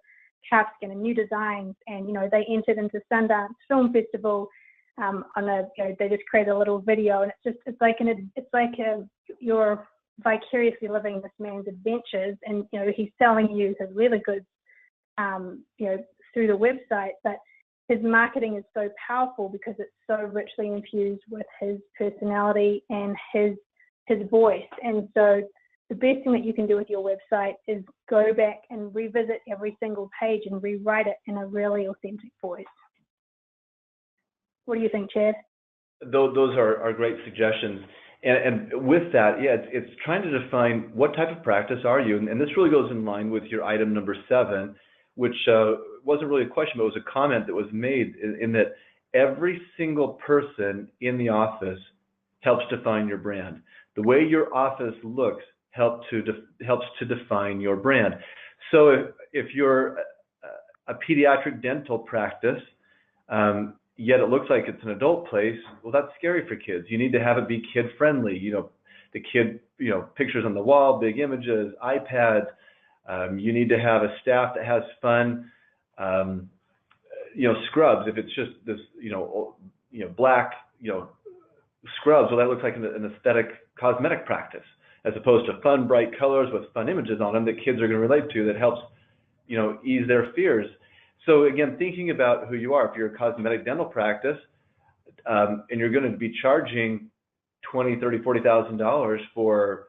calfskin and new designs. And, they entered into Sundance Film Festival they just created a little video, and it's like you're vicariously living this man's adventures, and, he's selling you his leather goods, through the website, but his marketing is so powerful because it's so richly infused with his personality and his voice. And so the best thing that you can do with your website is go back and revisit every single page and rewrite it in a really authentic voice. What do you think, Chad? Those are great suggestions. And with that, it's trying to define what type of practice are you, and this really goes in line with your item number 7, which wasn't really a question, but it was a comment that was made in that every single person in the office helps define your brand. The way your office looks helps to define your brand. So if you're a pediatric dental practice, yet it looks like it's an adult place, well, that's scary for kids. You need to have it be kid friendly. The kid, pictures on the wall, big images, iPads. You need to have a staff that has fun. Scrubs. If it's just this, black, scrubs, well, that looks like an aesthetic cosmetic practice, as opposed to fun, bright colors with fun images on them that kids are going to relate to, that helps, ease their fears. So again, thinking about who you are. If you're a cosmetic dental practice, and you're going to be charging $20,000, $30,000, $40,000 for,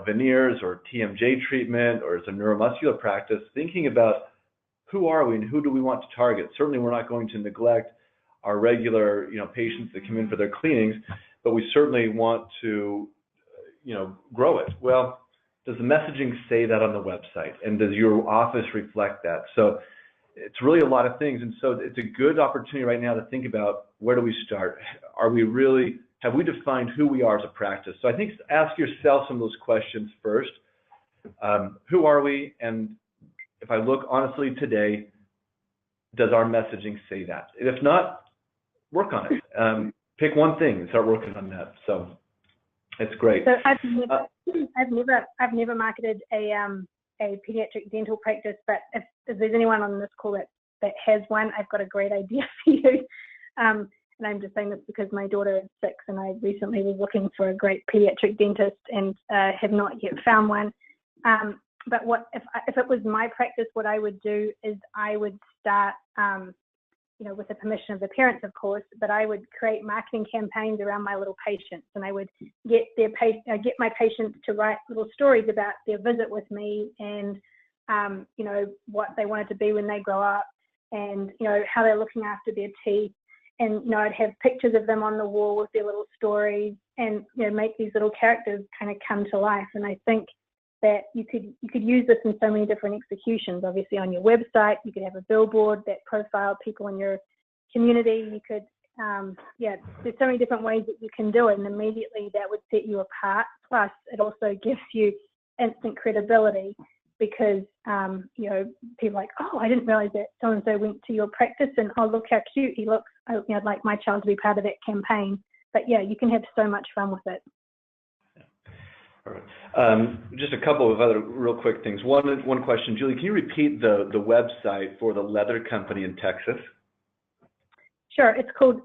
veneers or TMJ treatment, or as a neuromuscular practice, thinking about who are we and who do we want to target. Certainly, we're not going to neglect our regular, patients that come in for their cleanings, but we certainly want to, grow it. Well, does the messaging say that on the website, and does your office reflect that? So it's really a lot of things, and so it's a good opportunity right now to think about, where do we start? Have we defined who we are as a practice? So I think ask yourself some of those questions first. Who are we? And if I look honestly today, does our messaging say that? If not, work on it. Pick one thing and start working on that. So it's great. So I've never marketed a pediatric dental practice, but if there's anyone on this call that has one, I've got a great idea for you. And I'm just saying this because my daughter is 6, and I recently was looking for a great pediatric dentist and have not yet found one. But if it was my practice, what I would do is I would start, with the permission of the parents, of course, but I would create marketing campaigns around my little patients, and I would get my patients to write little stories about their visit with me, and what they wanted to be when they grow up, and how they're looking after their teeth. And I'd have pictures of them on the wall with their little stories, and make these little characters kind of come to life. And I think that you could use this in so many different executions. Obviously, on your website, you could have a billboard that profiled people in your community. You could, there's so many different ways that you can do it, and immediately that would set you apart. Plus, it also gives you instant credibility, because people are like, oh, I didn't realize that so and so went to your practice, and oh, look how cute he looks. I'd like my child to be part of that campaign. But you can have so much fun with it. All right. Just a couple of other real quick things. One question, Julie, can you repeat the website for the leather company in Texas? Sure. It's called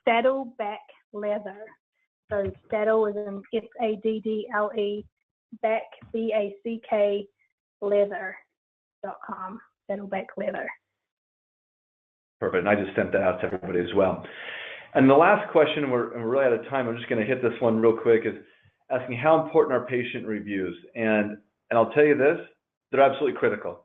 Saddleback Leather. So saddle is in SADDLE, back BACK leather.com. Saddleback Leather. Perfect. And I just sent that out to everybody as well. And the last question, and we're really out of time, I'm just going to hit this one real quick, is asking how important are patient reviews. And I'll tell you this, they're absolutely critical,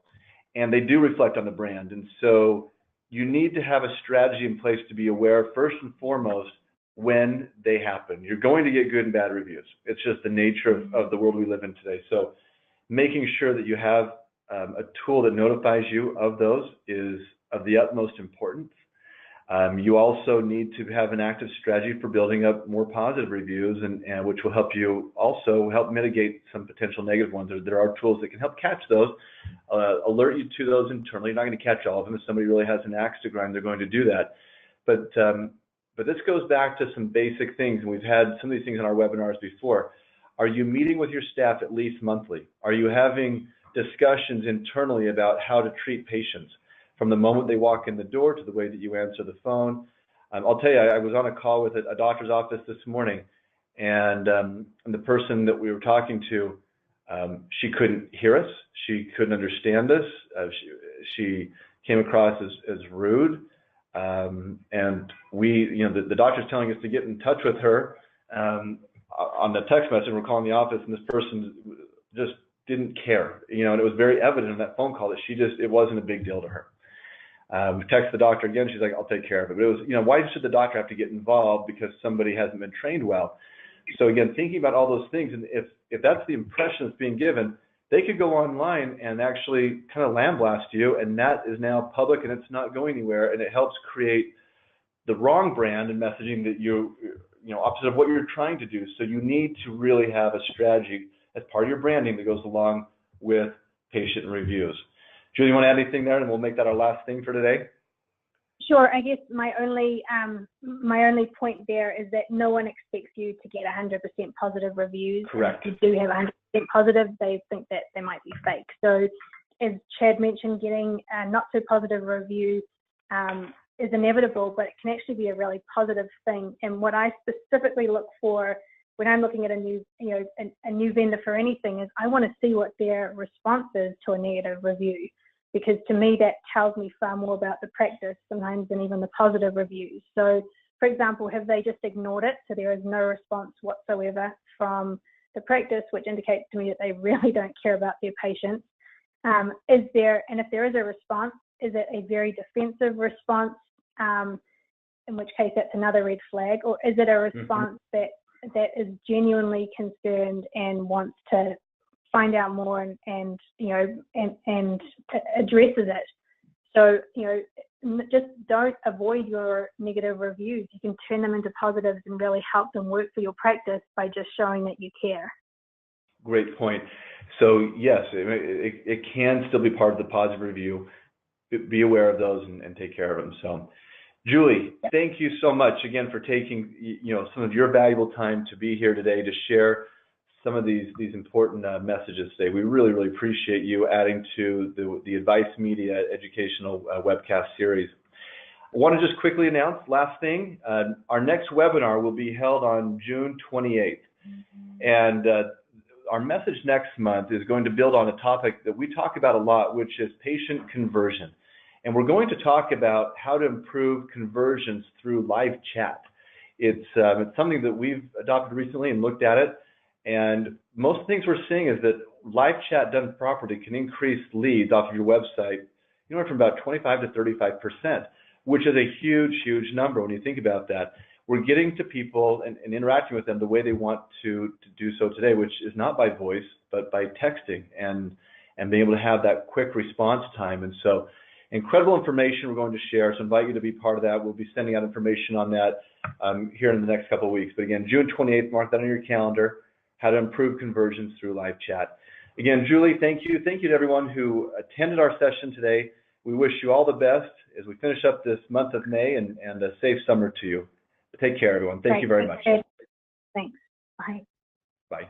and they do reflect on the brand. And so you need to have a strategy in place to be aware, first and foremost, when they happen. You're going to get good and bad reviews. It's just the nature of the world we live in today. So making sure that you have a tool that notifies you of those is of the utmost importance. You also need to have an active strategy for building up more positive reviews, and which will help you also help mitigate some potential negative ones. There are tools that can help catch those, alert you to those internally. You're not going to catch all of them. If somebody really has an axe to grind, they're going to do that. But this goes back to some basic things, and we've had some of these things in our webinars before. Are you meeting with your staff at least monthly? Are you having discussions internally about how to treat patients, from the moment they walk in the door to the way that you answer the phone? I'll tell you, I was on a call with a doctor's office this morning, and the person that we were talking to, she couldn't hear us. She couldn't understand us. She came across as rude. And the doctor's telling us to get in touch with her on the text message. We're calling the office, and this person just didn't care, and it was very evident in that phone call that it wasn't a big deal to her. We text the doctor again. She's like, I'll take care of it. But it was, why should the doctor have to get involved because somebody hasn't been trained well? So again, thinking about all those things, and if that's the impression that's being given, they could go online and actually kind of lambaste you, and that is now public and it's not going anywhere, and it helps create the wrong brand and messaging that opposite of what you're trying to do. So you need to really have a strategy as part of your branding that goes along with patient reviews. Julie, you want to add anything there, and we'll make that our last thing for today? Sure. I guess my only point there is that no one expects you to get 100% positive reviews. Correct. If you do have 100% positive, they think that they might be fake. So, as Chad mentioned, getting a not so positive review is inevitable, but it can actually be a really positive thing. And what I specifically look for when I'm looking at a new vendor for anything is I want to see what their response is to a negative review, because to me that tells me far more about the practice sometimes than even the positive reviews. So, for example, have they just ignored it, so there is no response whatsoever from the practice, which indicates to me that they really don't care about their patients? And if there is a response, is it a very defensive response, in which case that's another red flag, or is it a response that is genuinely concerned and wants to find out more and addresses it? So, just don't avoid your negative reviews. You can turn them into positives and really help them work for your practice by just showing that you care. Great point. So yes, it can still be part of the positive review. Be aware of those and take care of them. So, Julie, thank you so much again for taking some of your valuable time to be here today to share some of these important messages today. We really, really appreciate you adding to the Advice Media educational webcast series. I want to just quickly announce, last thing, our next webinar will be held on June 28th. And our message next month is going to build on a topic that we talk about a lot, which is patient conversion. And we're going to talk about how to improve conversions through live chat. It's something that we've adopted recently and looked at it. And most things we're seeing is that live chat done properly can increase leads off of your website, from about 25 to 35%, which is a huge, huge number when you think about that. We're getting to people and interacting with them the way they want to do so today, which is not by voice, but by texting and being able to have that quick response time. And so incredible information we're going to share. So invite you to be part of that. We'll be sending out information on that here in the next couple of weeks. But again, June 28th, mark that on your calendar, how to improve conversions through live chat. Again, Julie, thank you. Thank you to everyone who attended our session today. We wish you all the best as we finish up this month of May, and a safe summer to you. Take care, everyone. Thank you very much. Thanks. Bye. Bye.